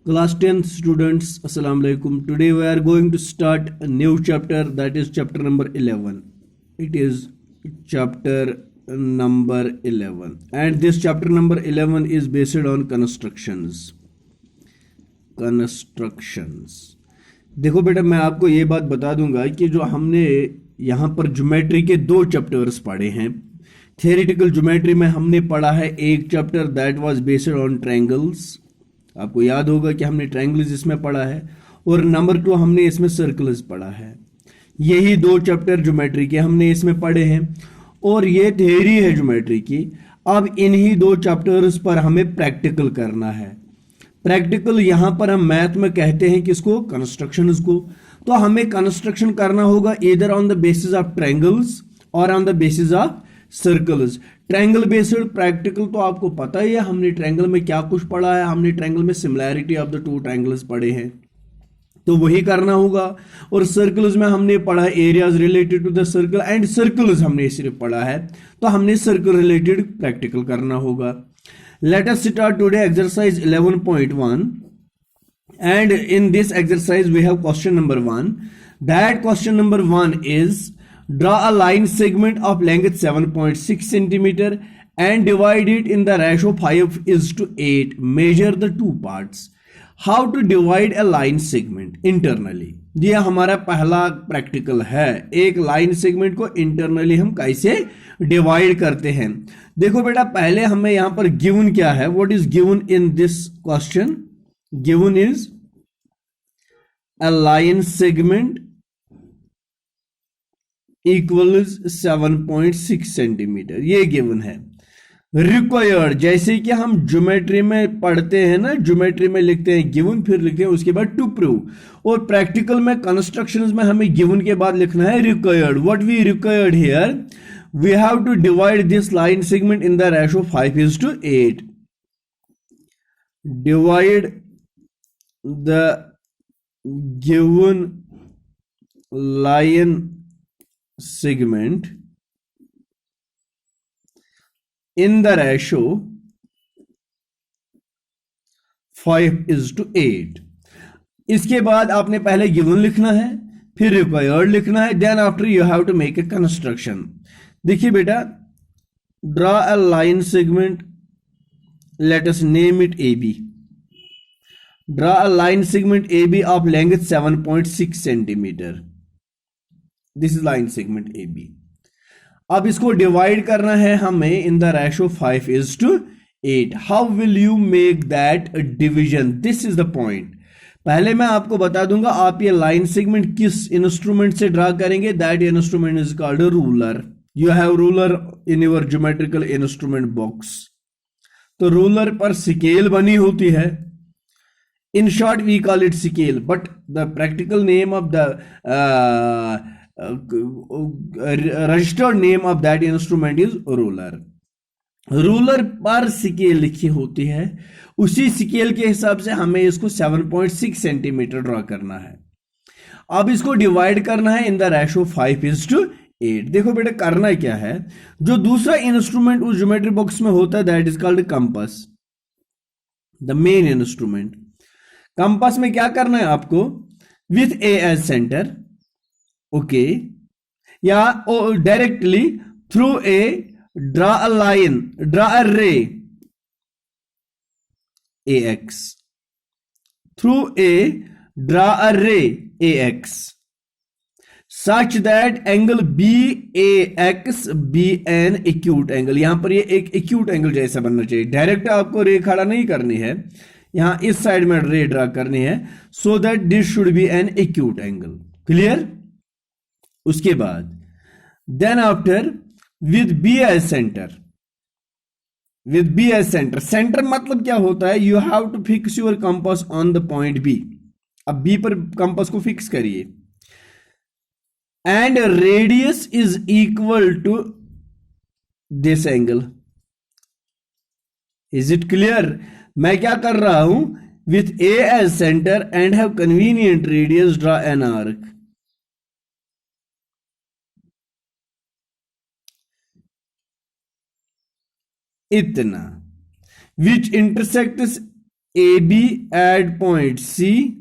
Class 10th students, Assalamu alaikum. Today we are going to start a new chapter, that is chapter number 11. It is chapter number 11 and this chapter number 11 is based on constructions. देखो बेटा, मैं आपको ये बात बता दूंगा कि जो हमने यहाँ पर ज्योमेट्री के दो चैप्टर्स पढ़े हैं। थियोरेटिकल ज्योमेट्री में हमने पढ़ा है एक chapter that was based on triangles, आपको याद होगा कि हमने ट्रायंगल्स इसमें पढ़ा है, और नंबर 2 हमने इसमें सर्कल्स पढ़ा है। यही दो चैप्टर ज्योमेट्री के हमने इसमें पढ़े हैं और ये थियरी है ज्योमेट्री की। अब इन्हीं दो चैप्टर्स पर हमें प्रैक्टिकल करना है। प्रैक्टिकल यहां पर हम मैथ में कहते हैं किसको? कंस्ट्रक्शंस को। तो हमें कंस्ट्रक्शन करना होगा इधर on the basis of triangles और on the basis of circles. Triangle based practical तो आपको पता ही है, हमने ट्रायंगल में क्या कुछ पढ़ा है। हमने ट्रायंगल में similarity of the two triangles पढ़े हैं, तो वही करना होगा। और सर्कल्स में हमने पढ़ा areas related to the circle and circles हमने सिर्फ पढ़ा है, तो हमने सर्कल रिलेटेड प्रैक्टिकल करना होगा। Let us start today exercise 11.1 and in this exercise we have question number 1. That question number 1 is draw a line segment of length 7.6 centimeter and divide it in the ratio 5:8. Measure the two parts. How to divide a line segment internally? ये हमारा पहला practical है। एक line segment को internally हम कैसे divide करते हैं। देखो बेटा, पहले हमें यहां पर गिवन क्या है, what is given in this question? Given is a line segment equals 7.6 centimetre, ये गिवन है। रिक्वायर्ड, जैसे कि हम ज्योमेट्री में पढ़ते हैं ना, ज्योमेट्री में लिखते हैं गिवन, फिर लिखते हैं उसके बाद टू प्रूव, और प्रैक्टिकल में कंस्ट्रक्शंस में हमें गिवन के बाद लिखना है required. What we required here, we have to divide this line segment in the ratio 5:8. Divide the given line segment in the ratio 5:8. इसके बाद आपने पहले गिवन लिखना है, फिर रिक्वायर्ड लिखना है, then after you have to make a construction. देखिए बेटा, draw a line segment, let us name it AB. Draw a line segment AB of length 7.6 centimetre. This is line segment AB। अब इसको divide करना है हमें in the ratio 5:8. How will you make that division? This is the point. पहले मैं आपको बता दूंगा आप ये लाइन सेगमेंट किस इंस्ट्रूमेंट से ड्रा करेंगे। That instrument is called ruler. You have ruler in your geometrical instrument box. तो रूलर पर स्केल बनी होती है। In short we call it scale, but the practical name of the registered name of that instrument is ruler. Ruler पर scale लिखी होती है, उसी स्केल के हिसाब से हमें इसको 7.6 सेंटीमीटर ड्रॉ करना है। अब इसको डिवाइड करना है इन द रेशो 5:8. देखो बेटा, करना क्या है, जो दूसरा इंस्ट्रूमेंट उस ज्योमेट्री बॉक्स में होता है that is called compass, the main instrument. Compass में क्या करना है आपको, with A as centre, okay, या directly through A draw a line, draw a ray AX, through A draw a ray AX such that angle BAX be an acute angle. यहां पर ये एक acute angle जैसा बनना चाहिए। Direct आपको रे खड़ा नहीं करनी है, यहां इस साइड में रे ड्रा करनी है, so that this should be an acute angle. Clear? उसके बाद then after with B as center, with B as center, center मतलब क्या होता है, you have to fix your compass on the point B. अब B पर compass को fix करिए, and radius is equal to this angle. Is it clear? मैं क्या कर रहा हूं, with A as center and have convenient radius, draw an arc. इतना which intersects AB at point C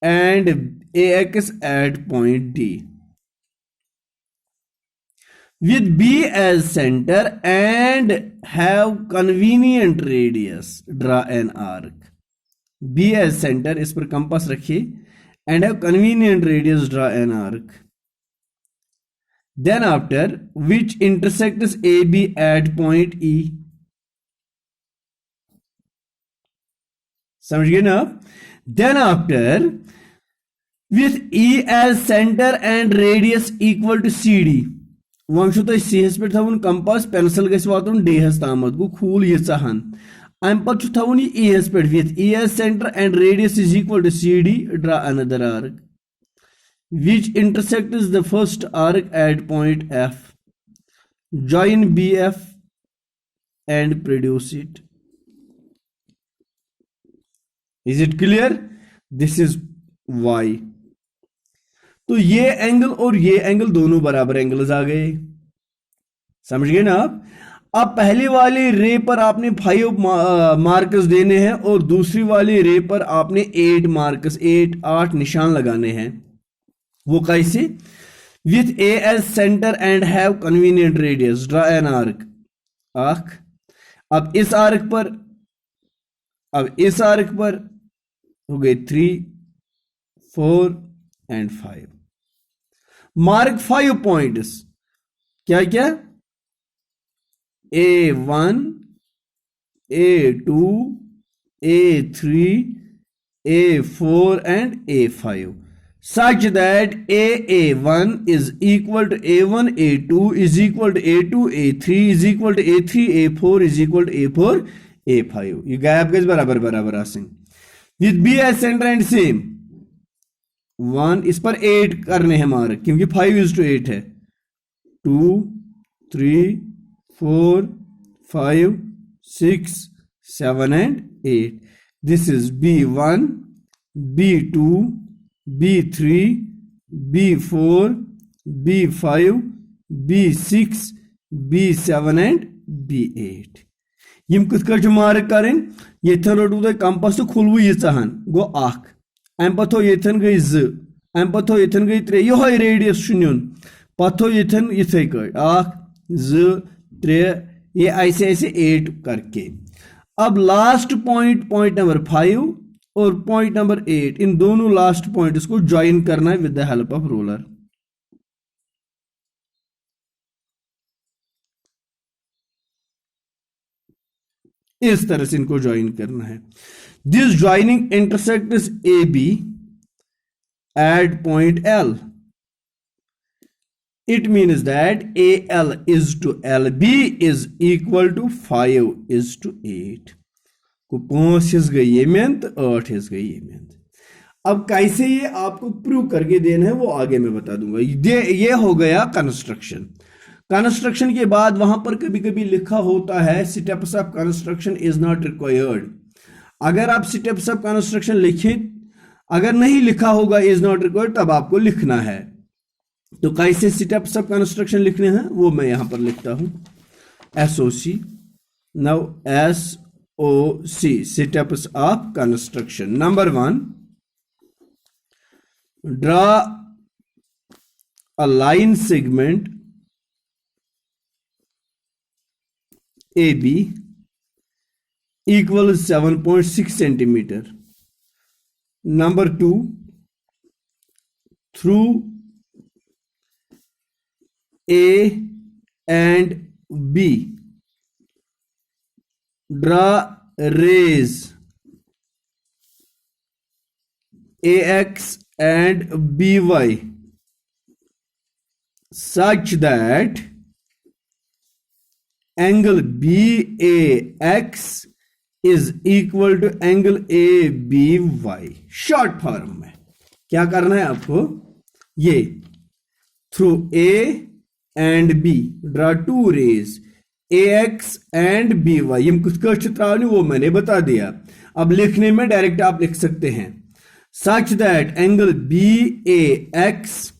and AX at point D. With B as center and have convenient radius, draw an arc. B as center, इस पर compass रखिए, and have convenient radius, draw an arc. Then after, which intersects AB at point E. समझ गए ना आप? Then after, with E as center and radius equal to CD. वह तुम C पे थवन कंपास, पेंसिल गस वातुन D तामत गो खूल यीचाहन. अम पत थवन E पे, with E as center and radius is equal to CD, draw another arc. Which intersects the first arc at point F. Join BF and produce it. Is it clear? This is Y. तो ये angle और ये angle दोनों बराबर angles आ गए, समझ गए ना आप? अब पहली वाली रे पर आपने 5 मार्कर्स देने हैं और दूसरी वाली रे पर आपने 8 मार्कर्स, 8 निशान लगाने हैं. वो कैसे? With A as centre and have convenient radius, draw an arc. अब इस आर्क पर हो गए 3, 4 एंड 5. Mark 5 points. क्या क्या? A1, A2, A3, A4 and A5. Such that A1 is equal to A1, A2 is equal to A2, A3 is equal to A3, A4 is equal to A4, A5. ये gap के बराबर बराबर आसें. With B as center and same. 1 इस पर 8 करने हैं mark, क्योंकि 5:8 है. 2, 3, 4, 5, 6, 7 and 8. This is B1, B2, B3, B4, B5, B6, B7 and B8. यम कित मार्क करें? ये रोटू तुम कंपास तो खुलव यीचाहन गो अख, अम पो ये गई 2, अम पो ये गई 3. ये रेडियस नुन, पो ये इथे कट 1, 2, 3, ये ऐसे ऐसे 8 करके. अब लास्ट पॉइंट नंबर 5 और पॉइंट नंबर 8, इन दोनों लास्ट पॉइंट्स को ज्वाइन करना है with the help of roller. इस तरह से इनको ज्वाइन करना है. This joining intersects A B at point L. It means that AL is to LB is equal to 5 is to 8. को 5 हिस्स गई ये मेहनत, 8 हिस्स गई ये मेहनत. अब कैसे ये आपको प्रूव करके देना है वो आगे मैं बता दूंगा. ये हो गया कंस्ट्रक्शन. कंस्ट्रक्शन के बाद वहां पर कभी कभी लिखा होता है steps of construction is not required. अगर आप स्टेप्स ऑफ कंस्ट्रक्शन लिखें, अगर नहीं लिखा होगा इज नॉट रिक्वायर्ड, तब आपको लिखना है. तो कैसे स्टेप्स ऑफ कंस्ट्रक्शन लिखने हैं वो मैं यहां पर लिखता हूं. SOC. Now SOC, steps of construction. Number 1, draw a line segment AB equal 7.6 centimeter. Number 2, through A and B, draw rays AX and BY such that angle BAX is equal to angle ABY. Short form में क्या करना है आपको? ये through A and B draw 2 rays AX and BY. ये कुछ त्रावनी वो मैंने बता दिया. अब लिखने में डायरेक्ट आप लिख सकते हैं such that angle BAX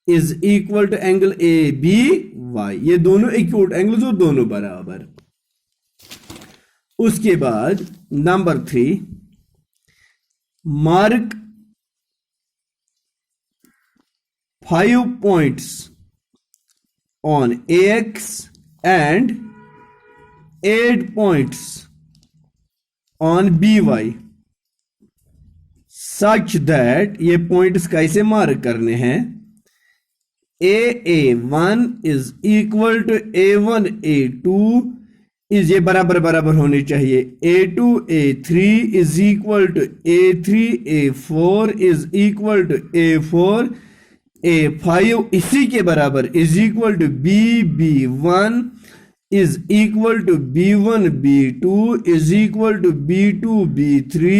is equal to angle ABY. ये दोनों एक्यूट एंगल्स और दोनों बराबर. उसके बाद number 3, mark 5 points on AX and 8 points on BY such that ये पॉइंट्स कैसे मार्क करने हैं? AA1 is equal to A1 A2 is ये बराबर बराबर होने चाहिए. A2 A3 is equal to A3 A4 is equal to A4 A5 इसी के बराबर is equal to B1 is equal to B1 B2 is equal to B2 B3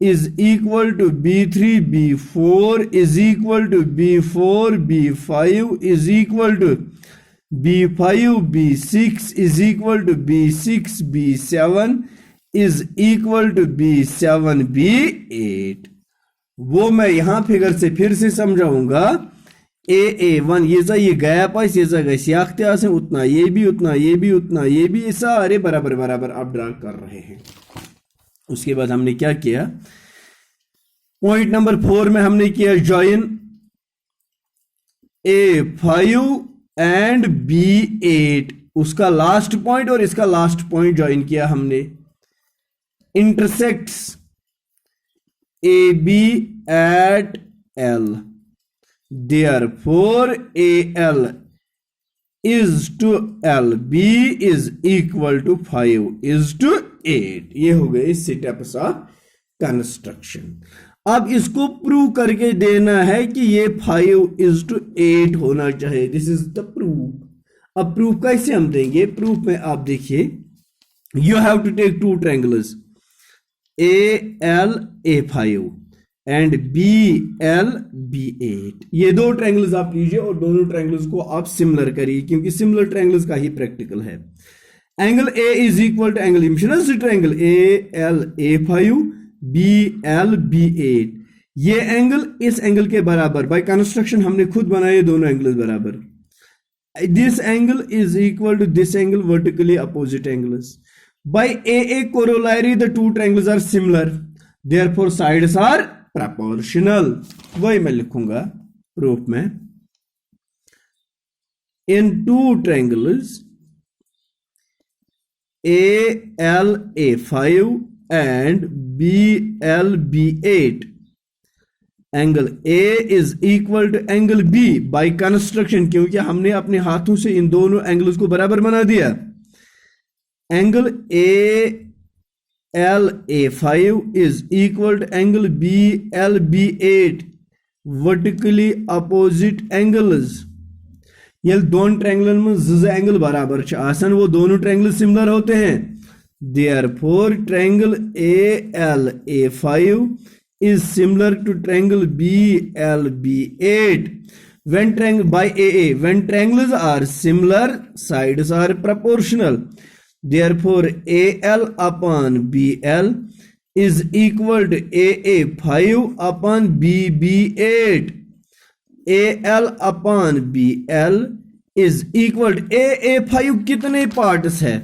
is equal to B3 B4 is equal to B4 B5 is equal to B5 B6 is equal to B6 B7 is equal to B7 B8. वो मैं यहां figure से फिर से समझाऊंगा. AA1 ये gap है, ये गश्याख्ते आसे उतना ये भी उतना ये भी उतना ये भी, ये सारे बराबर बराबर आप ड्रा कर रहे हैं. उसके बाद हमने क्या किया? पॉइंट नंबर 4 में हमने किया जॉइन A5 एंड B8, उसका लास्ट पॉइंट और इसका लास्ट पॉइंट ज्वाइन किया हमने. Intersects AB at L, therefore AL is to LB is equal to 5 is to 8. ये हो गए स्टेप्स ऑफ कंस्ट्रक्शन. अब इसको प्रूव करके देना है कि ये 5 is to 8 होना चाहिए. This is the proof. अब प्रूफ कैसे हम देंगे? प्रूफ में आप देखिए, you have to take two triangles AL A5 and BL B8. ये दो ट्रायंगल्स आप लीजिए और दोनों ट्रायंगल्स को आप सिमिलर करिए, क्योंकि सिमिलर ट्रायंगल्स का ही प्रैक्टिकल है. Angle A is equal to angle impedance triangle AL A5 BL B8. ये एंगल इस एंगल के बराबर. बाय कंस्ट्रक्शन हमने खुद बनाए दोनों एंगल्स बराबर. This angle is equal to this angle, vertically opposite angles. By AA corollary the two triangles are similar, therefore sides are proportional. वही मैं लिखूंगा प्रूफ में. In two triangles AL A5 and BL B8, angle A is equal to angle B by construction, क्योंकि हमने अपने हाथों से इन दोनों एंगल्स को बराबर बना दिया. Angle AL A5 is equal to angle BL B8, vertically opposite angles. ये दोनों ट्रायंगल में ज एंगल बराबर आसान, वो दोनों ट्रायंगल सिमिलर होते हैं. Therefore triangle AL A5 is similar to triangle BL B8 when triangle by AA. When triangles are similar, sides are proportional. Therefore AL upon BL is equal to AA5 upon BB8. AL upon BL is equal to AA5 कितने parts है?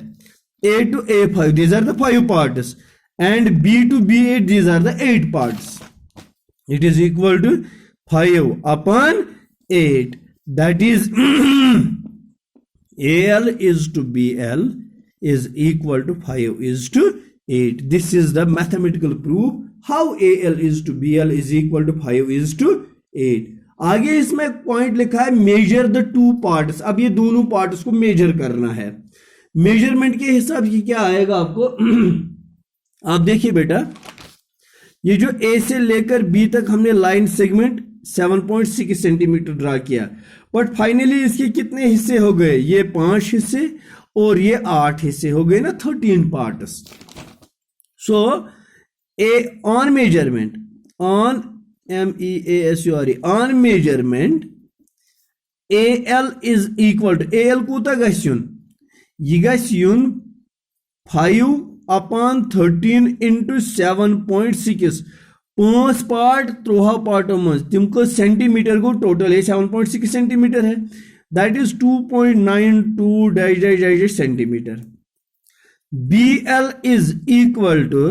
A to A5, these are the 5 parts, and B to B8, these are the 8 parts. It is equal to 5 upon 8. That is AL is to BL is equal to 5 is to 8. This is the mathematical proof how AL is to BL is equal to 5 is to 8. आगे इसमें point लिखा है measure the two parts. अब ये दोनों parts को major करना है. मेजरमेंट के हिसाब से क्या आएगा आपको? आप देखिए बेटा, ये जो A से लेकर B तक हमने लाइन सेगमेंट 7.6 सेंटीमीटर ड्रा किया, बट फाइनली इसके कितने हिस्से हो गए? ये 5 हिस्से और ये 8 हिस्से हो गए ना, 13 parts. So on measurement, on MEASURE, on measurement AL is equal to, AL कूता गस्युन? ये गस्युन 5 upon 13 into 7.6. 5 पार्ट 3 पार्टों में तुमको सेंटीमीटर को टोटल है 7.6 सेंटीमीटर है. That is 2.92 centimetre. B L is equal to,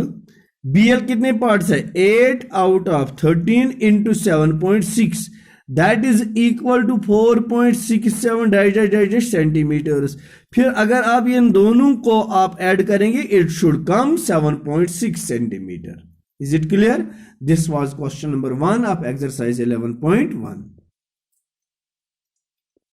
B L कितने पार्ट्स है, 8/13 into 7.6, that is equal to 4.67 digest centimetres. फिर अगर आप इन दोनों को आप ऐड करेंगे, it should come 7.6 centimetre. Is it clear? This was question number 1 of exercise 11.1।